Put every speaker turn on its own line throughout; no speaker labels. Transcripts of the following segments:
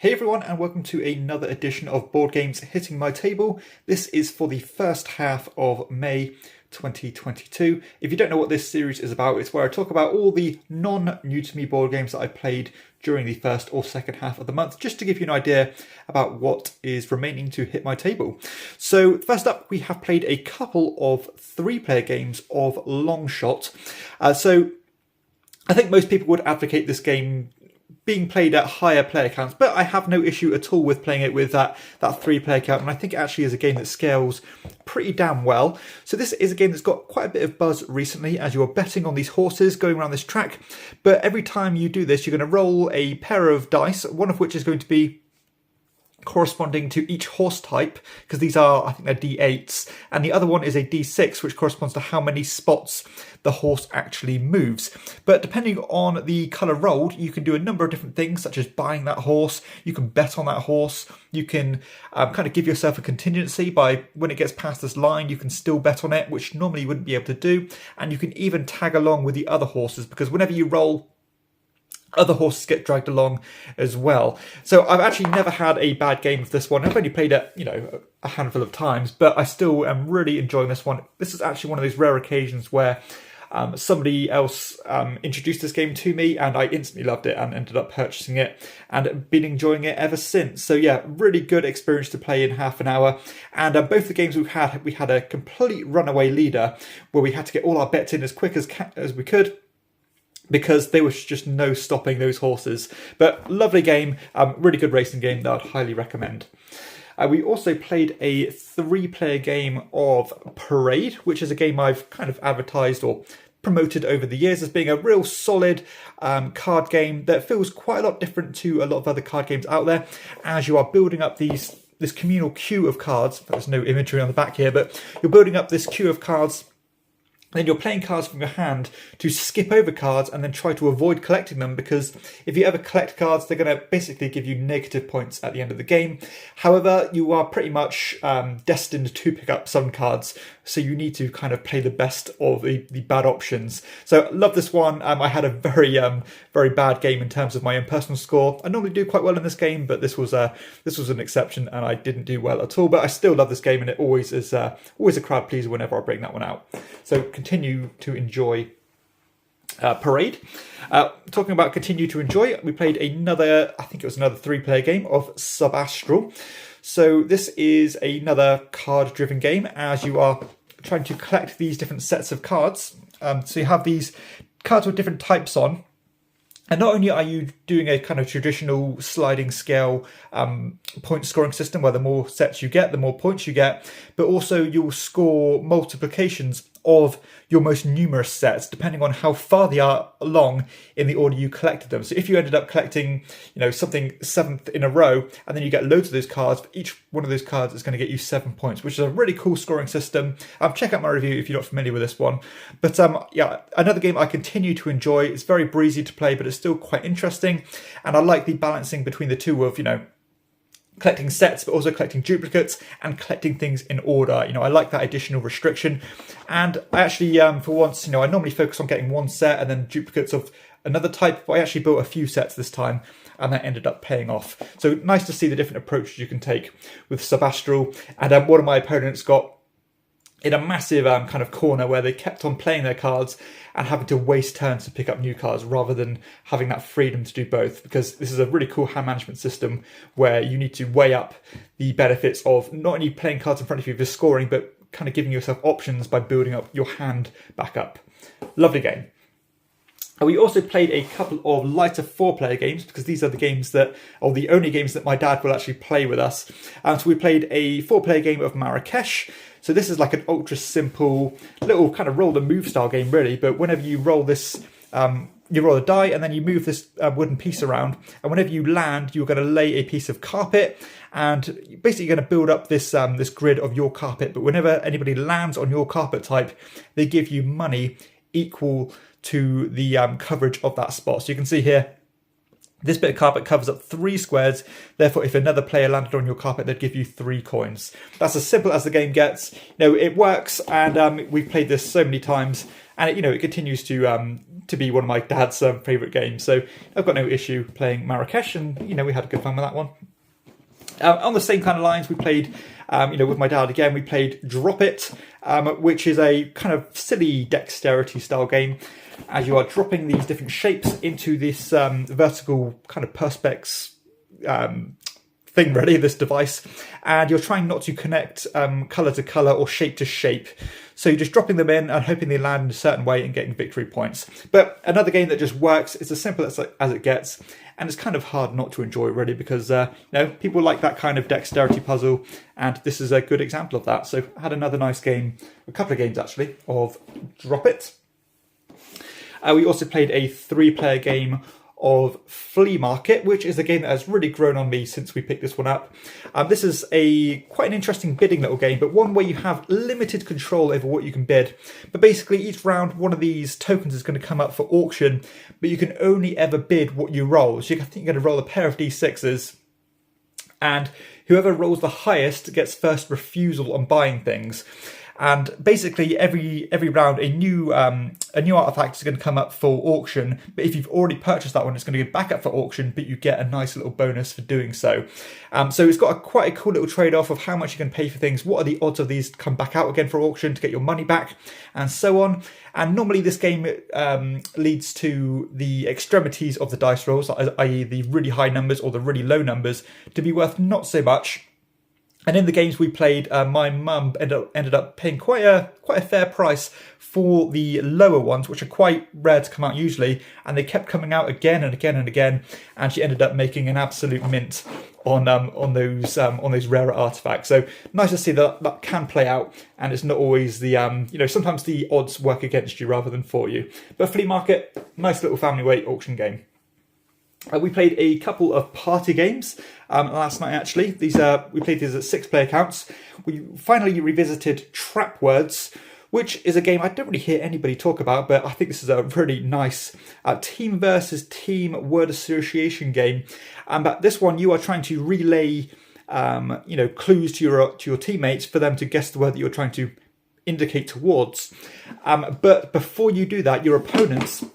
Hey everyone, and welcome to another edition of Board Games Hitting My Table. This is for the first half of May 2022. If you don't know what this series is about, it's where I talk about all the non-new to me board games that I played during the first or second half of the month, just to give you an idea about what is remaining to hit my table. So first up, we have played a couple of 3-player games of Long Shot. So I think most people would advocate this game being played at higher player counts, but I have no issue at all with playing it with that 3-player count, and I think it actually is a game that scales pretty damn well. So this is a game that's got quite a bit of buzz recently as you are betting on these horses going around this track, but every time you do this you're going to roll a pair of dice, one of which is going to be corresponding to each horse type, because these are, I think they're D8s, and the other one is a D6, which corresponds to how many spots the horse actually moves. But depending on the colour rolled, you can do a number of different things, such as buying that horse, you can bet on that horse, you can kind of give yourself a contingency by when it gets past this line, you can still bet on it, which normally you wouldn't be able to do, and you can even tag along with the other horses, because whenever you roll, other horses get dragged along as well. So I've actually never had a bad game of this one. I've only played it, a handful of times, but I still am really enjoying this one. This is actually one of those rare occasions where somebody else introduced this game to me and I instantly loved it and ended up purchasing it and been enjoying it ever since. So yeah, really good experience to play in half an hour. And both the games we had a complete runaway leader where we had to get all our bets in as quick as we could, because there was just no stopping those horses. But lovely game, really good racing game that I'd highly recommend. We also played a 3-player game of Parade, which is a game I've kind of advertised or promoted over the years as being a real solid card game that feels quite a lot different to a lot of other card games out there, as you are building up this communal queue of cards. There's no imagery on the back here, but you're building up this queue of cards. Then you're playing cards from your hand to skip over cards and then try to avoid collecting them, because if you ever collect cards, they're going to basically give you negative points at the end of the game. However, you are pretty much destined to pick up some cards, so you need to kind of play the best of the bad options. So love this one. I had a very bad game in terms of my own personal score. I normally do quite well in this game, but this was an exception and I didn't do well at all. But I still love this game, and it always is always a crowd pleaser whenever I bring that one out. So continue to enjoy Parade. Talking about continue to enjoy, we played another 3-player game of Subastral. So this is another card-driven game, as you are trying to collect these different sets of cards. So you have these cards with different types on. And not only are you doing a kind of traditional sliding scale point scoring system where the more sets you get, the more points you get, but also you'll score multiplications of your most numerous sets depending on how far they are along in the order you collected them. So if you ended up collecting, something 7th in a row, and then you get loads of those cards, each one of those cards is going to get you 7 points, which is a really cool scoring system. Check out my review if you're not familiar with this one. But yeah, another game I continue to enjoy. It's very breezy to play, but it's still quite interesting. And I like the balancing between the two of, collecting sets, but also collecting duplicates and collecting things in order. I like that additional restriction. And I actually, for once, I normally focus on getting one set and then duplicates of another type, but I actually built a few sets this time, and that ended up paying off. So nice to see the different approaches you can take with Subastral. And one of my opponents got in a massive kind of corner where they kept on playing their cards and having to waste turns to pick up new cards rather than having that freedom to do both, because this is a really cool hand management system where you need to weigh up the benefits of not only playing cards in front of you for scoring, but kind of giving yourself options by building up your hand back up. Lovely game. We also played a couple of lighter 4-player games, because these are the only games that my dad will actually play with us. So we played a 4-player game of Marrakech. So this is like an ultra simple little kind of roll and move style game really, but whenever you roll this, you roll a die and then you move this wooden piece around, and whenever you land, you're going to lay a piece of carpet, and basically you're going to build up this this grid of your carpet. But whenever anybody lands on your carpet type, they give you money equal to the coverage of that spot. So you can see here, This bit of carpet covers up 3 squares, therefore if another player landed on your carpet, they'd give you 3 coins. That's as simple as the game gets. It works, and we've played this so many times, and it continues to be one of my dad's favourite games. So I've got no issue playing Marrakech, and we had a good fun with that one. On the same kind of lines, we played, with my dad again, we played Drop It, which is a kind of silly dexterity style game, as you are dropping these different shapes into this vertical kind of perspex thing, really, this device, and you're trying not to connect colour to colour or shape to shape. So you're just dropping them in and hoping they land in a certain way and getting victory points. But another game that just works. It's as simple as it gets, and it's kind of hard not to enjoy, really, because people like that kind of dexterity puzzle, and this is a good example of that. So I had another nice game, a couple of games actually, of Drop It. We also played a 3-player game of Flea Market, which is a game that has really grown on me since we picked this one up. This is quite an interesting bidding little game, but one where you have limited control over what you can bid. But basically each round one of these tokens is going to come up for auction, but you can only ever bid what you roll. So I think you're going to roll a pair of d6s, and whoever rolls the highest gets first refusal on buying things. And basically every round a new artifact is going to come up for auction, but if you've already purchased that one, it's going to go back up for auction, but you get a nice little bonus for doing so. So it's got quite a cool little trade-off of how much you can pay for things, what are the odds of these come back out again for auction to get your money back, and so on. And normally this game leads to the extremities of the dice rolls, i.e. the really high numbers or the really low numbers, to be worth not so much. And in the games we played, my mum ended up paying quite a fair price for the lower ones, which are quite rare to come out usually, and they kept coming out again and again and again, and she ended up making an absolute mint on those rarer artifacts. So nice to see that can play out, and it's not always the sometimes the odds work against you rather than for you. But Flea Market, nice little family weight auction game. We played a couple of party games last night, actually. We played these at 6-player counts. We finally revisited Trap Words, which is a game I don't really hear anybody talk about, but I think this is a really nice team versus team word association game. But this one, you are trying to relay clues to your teammates for them to guess the word that you're trying to indicate towards. But before you do that, your opponents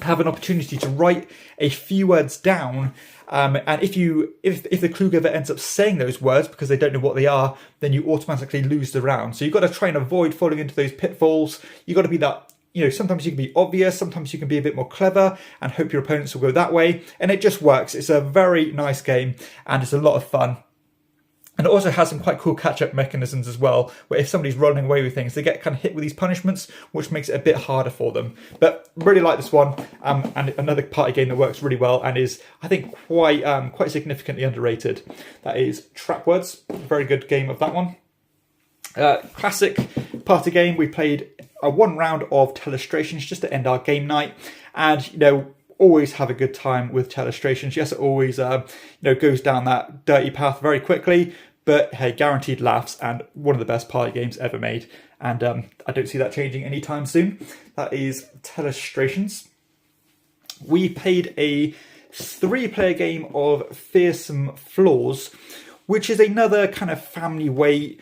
have an opportunity to write a few words down, and if the clue giver ends up saying those words because they don't know what they are, then you automatically lose the round. So you've got to try and avoid falling into those pitfalls. You've got to be that, sometimes you can be obvious, sometimes you can be a bit more clever and hope your opponents will go that way, and it just works. It's a very nice game and it's a lot of fun. And it also has some quite cool catch-up mechanisms as well, where if somebody's rolling away with things, they get kind of hit with these punishments, which makes it a bit harder for them. But really like this one, and another party game that works really well and is, I think, quite significantly underrated. That is Trap Words. Very good game of that one. Classic party game. We played one round of Telestrations just to end our game night, and always have a good time with Telestrations. Yes, it always goes down that dirty path very quickly, but hey, guaranteed laughs and one of the best party games ever made, and I don't see that changing anytime soon. That is Telestrations. We played a 3-player game of Fearsome Flaws, which is another kind of family weight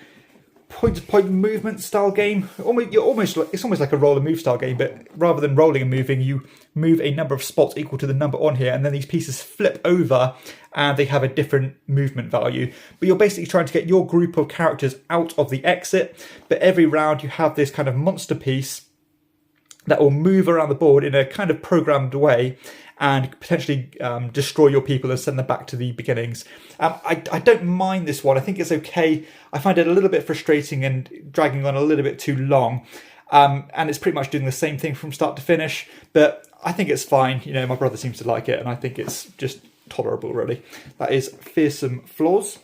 point-to-point movement style game. It's almost like a roll and move style game, but rather than rolling and moving, you move a number of spots equal to the number on here, and then these pieces flip over and they have a different movement value. But you're basically trying to get your group of characters out of the exit, but every round you have this kind of monster piece that will move around the board in a kind of programmed way and potentially destroy your people and send them back to the beginnings. I don't mind this one. I think it's okay. I find it a little bit frustrating and dragging on a little bit too long. And it's pretty much doing the same thing from start to finish. But I think it's fine. My brother seems to like it, and I think it's just tolerable, really. That is Fearsome Flaws.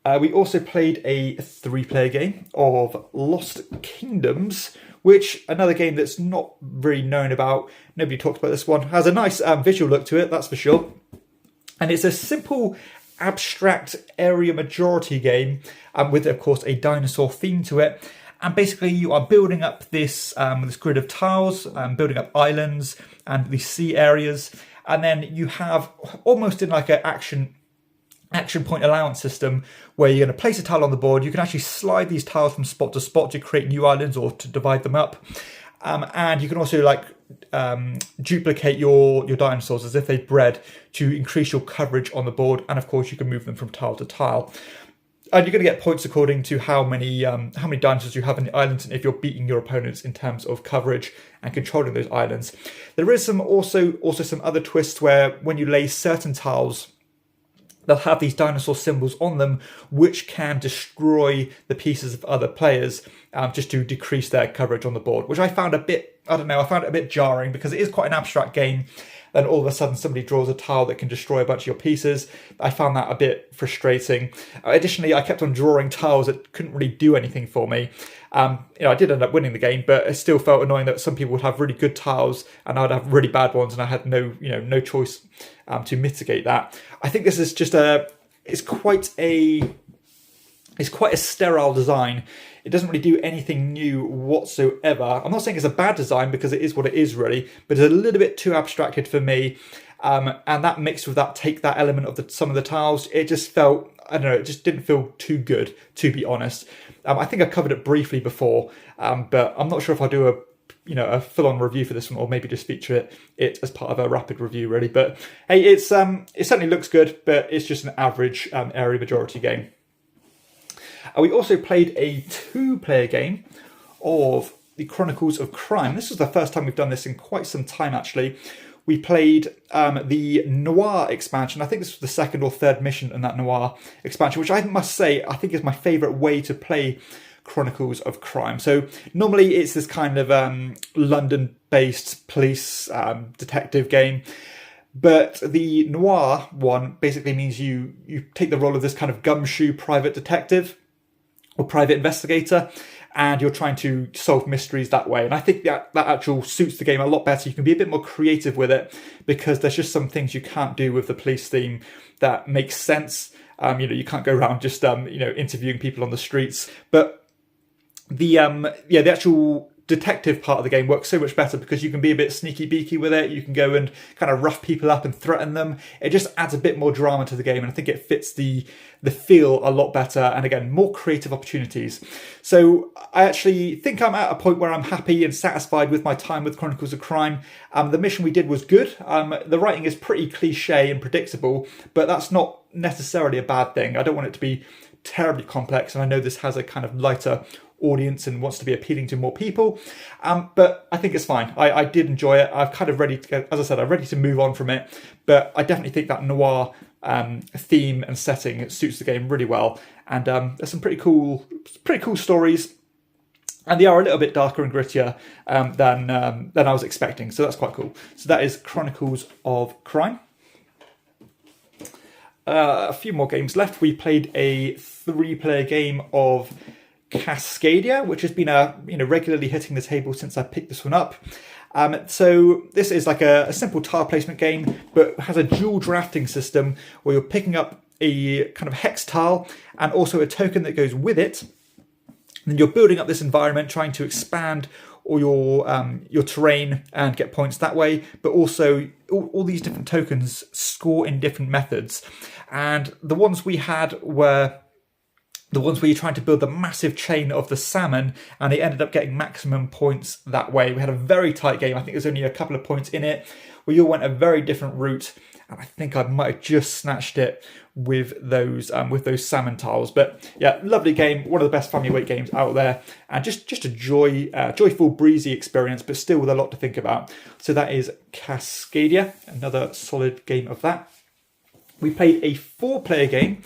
We also played a 3-player game of Lost Kingdoms, which another game that's not really known about. Nobody talks about this one. Has a nice visual look to it, that's for sure. And it's a simple, abstract area majority game with, of course, a dinosaur theme to it. And basically you are building up this grid of tiles, building up islands, and the sea areas. And then you have almost in like an action point allowance system where you're going to place a tile on the board. You can actually slide these tiles from spot to spot to create new islands or to divide them up. And you can also like duplicate your dinosaurs as if they bred to increase your coverage on the board. And of course you can move them from tile to tile. And you're going to get points according to how many dinosaurs you have in the islands, and if you're beating your opponents in terms of coverage and controlling those islands. There is also some other twists where when you lay certain tiles, they'll have these dinosaur symbols on them, which can destroy the pieces of other players just to decrease their coverage on the board, which I found a bit jarring because it is quite an abstract game. Then all of a sudden somebody draws a tile that can destroy a bunch of your pieces. I found that a bit frustrating. Additionally, I kept on drawing tiles that couldn't really do anything for me. I did end up winning the game, but it still felt annoying that some people would have really good tiles and I'd have really bad ones, and I had no choice to mitigate that. I think this is just it's quite a sterile design. It doesn't really do anything new whatsoever. I'm not saying it's a bad design because it is what it is really, but it's a little bit too abstracted for me. And that mixed with take that element of some of the tiles, it just felt, I don't know, it just didn't feel too good, to be honest. I think I covered it briefly before, but I'm not sure if I'll do a full-on review for this one, or maybe just feature it as part of a rapid review really. But hey, it certainly looks good, but it's just an average area majority game. We also played a 2-player game of the Chronicles of Crime. This was the first time we've done this in quite some time, actually. We played the Noir expansion. I think this was the second or third mission in that Noir expansion, which I must say, I think is my favourite way to play Chronicles of Crime. So normally it's this kind of London-based police detective game. But the Noir one basically means you take the role of this kind of gumshoe private detective or private investigator, and you're trying to solve mysteries that way. And I think that actually suits the game a lot better. You can be a bit more creative with it because there's just some things you can't do with the police theme that makes sense. You can't go around just interviewing people on the streets. But the actual detective part of the game works so much better because you can be a bit sneaky beaky with it. You can go and kind of rough people up and threaten them. It just adds a bit more drama to the game, and I think it fits the feel a lot better, and again, more creative opportunities. So I actually think I'm at a point where I'm happy and satisfied with my time with Chronicles of Crime. The mission we did was good. The writing is pretty cliche and predictable, but that's not necessarily a bad thing. I don't want it to be terribly complex, and I know this has a kind of lighter audience and wants to be appealing to more people, but I think it's fine. I did enjoy it. I'm kind of ready to, as I said, I'm ready to move on from it, but I definitely think that noir theme and setting suits the game really well, and there's some pretty cool stories, and they are a little bit darker and grittier than I was expecting, so that's quite cool. So that is Chronicles of Crime. A few more games left. We played a 3-player game of Cascadia, which has been regularly hitting the table since I picked this one up. So this is like a simple tile placement game, but has a dual drafting system where you're picking up a kind of hex tile and also a token that goes with it. And you're building up this environment, trying to expand all your terrain and get points that way, but also all these different tokens score in different methods. And the ones we had were the ones where you're trying to build the massive chain of the salmon, and they ended up getting maximum points that way. We had a very tight game. I think there's only a couple of points in it. We all went a very different route, and I think I might have just snatched it with those salmon tiles. But yeah, lovely game. One of the best family weight games out there, and just a joyful, breezy experience, but still with a lot to think about. So that is Cascadia, another solid game of that. We played a 4-player game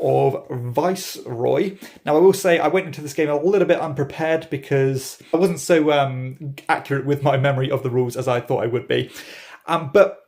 of Viceroy. Now I will say I went into this game a little bit unprepared because I wasn't so accurate with my memory of the rules as I thought I would be. But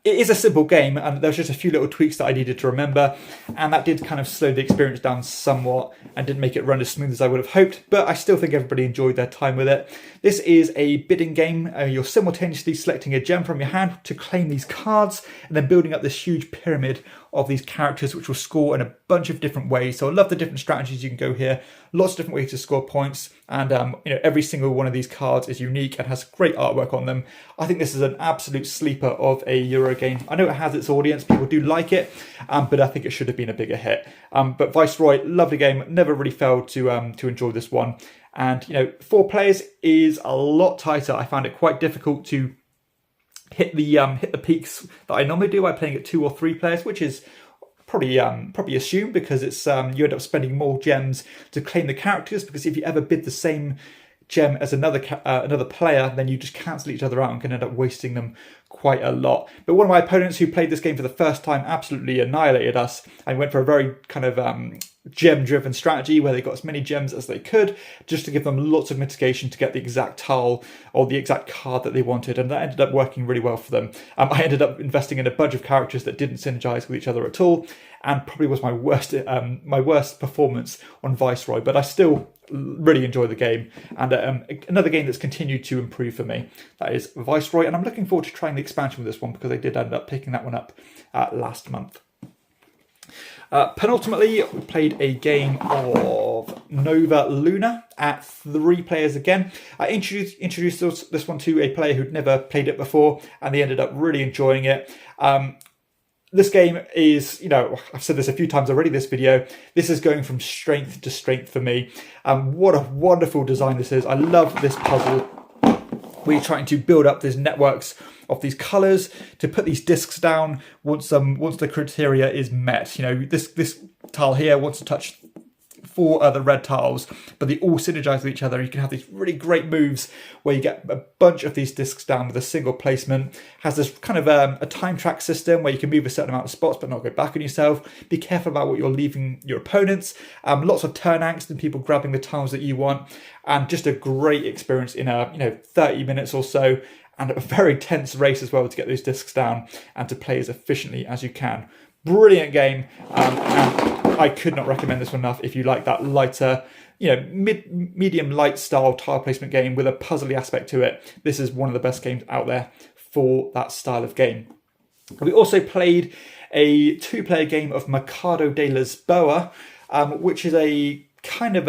it is a simple game, and there's just a few little tweaks that I needed to remember, and that did kind of slow the experience down somewhat and didn't make it run as smooth as I would have hoped, but I still think everybody enjoyed their time with it. This is a bidding game. You're simultaneously selecting a gem from your hand to claim these cards, and then building up this huge pyramid of these characters which will score in a bunch of different ways. So I love the different strategies you can go here. lots of different ways to score points, and every single one of these cards is unique and has great artwork on them. I think this is an absolute sleeper of a Euro game. I know it has its audience, people do like it, but I think it should have been a bigger hit. But Viceroy, lovely game, never really failed to enjoy this one. And 4 players is a lot tighter. I found it quite difficult to hit the peaks that I normally do by playing at 2 or 3 players, which is probably assumed, because it's you end up spending more gems to claim the characters, because if you ever bid the same gem as another player, then you just cancel each other out and can end up wasting them quite a lot. But one of my opponents who played this game for the first time absolutely annihilated us and went for a very kind of gem-driven strategy where they got as many gems as they could, just to give them lots of mitigation to get the exact tile or the exact card that they wanted, and that ended up working really well for them. I ended up investing in a bunch of characters that didn't synergize with each other at all, and probably was my worst performance on Viceroy, but I still really enjoy the game, and another game that's continued to improve for me. That is Viceroy, and I'm looking forward to trying the expansion with this one, because I did end up picking that one up last month. Penultimately, we played a game of Nova Luna at 3 players again. I introduced this one to a player who'd never played it before, and they ended up really enjoying it. This game is, I've said this a few times already this video, this is going from strength to strength for me. What a wonderful design this is. I love this puzzle. We're trying to build up these networks of these colours to put these discs down once the criteria is met. This tile here wants to touch 4 other red tiles, but they all synergize with each other. You can have these really great moves where you get a bunch of these discs down with a single placement. Has this kind of a time track system where you can move a certain amount of spots but not go back on yourself. Be careful about what you're leaving your opponents. Lots of turn angst and people grabbing the tiles that you want, and just a great experience in 30 minutes or so, and a very tense race as well to get those discs down and to play as efficiently as you can. Brilliant game, and I could not recommend this one enough if you like that lighter, medium light style tile placement game with a puzzly aspect to it. This is one of the best games out there for that style of game. We also played a 2-player game of Mercado de Lisboa, which is a kind of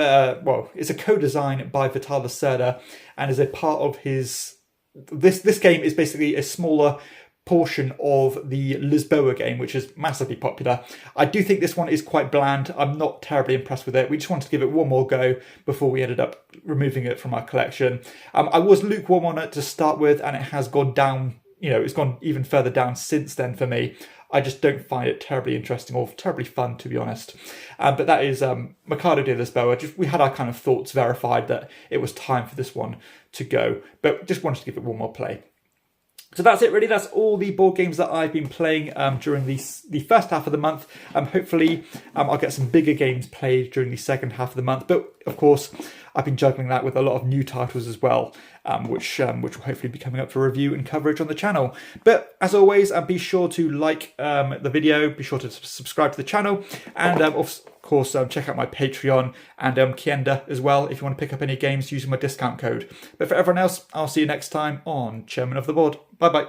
it's a co-design by Vital Lacerda, and is a part of his. This game is basically a smaller portion of the Lisboa game, which is massively popular. I do think this one is quite bland. I'm not terribly impressed with it. We just wanted to give it one more go before we ended up removing it from our collection. I was lukewarm on it to start with, and it has gone down, it's gone even further down since then for me. I just don't find it terribly interesting or terribly fun, to be honest. But that is Mercado de Lisboa. We had our kind of thoughts verified that it was time for this one to go, but just wanted to give it one more play. So that's it really. That's all the board games that I've been playing during the first half of the month. Hopefully I'll get some bigger games played during the second half of the month. But of course, I've been juggling that with a lot of new titles as well, which will hopefully be coming up for review and coverage on the channel. But as always, be sure to like the video, be sure to subscribe to the channel, and of course check out my Patreon and Kienda as well if you want to pick up any games using my discount code. But for everyone else, I'll see you next time on Chairman of the Board. Bye bye.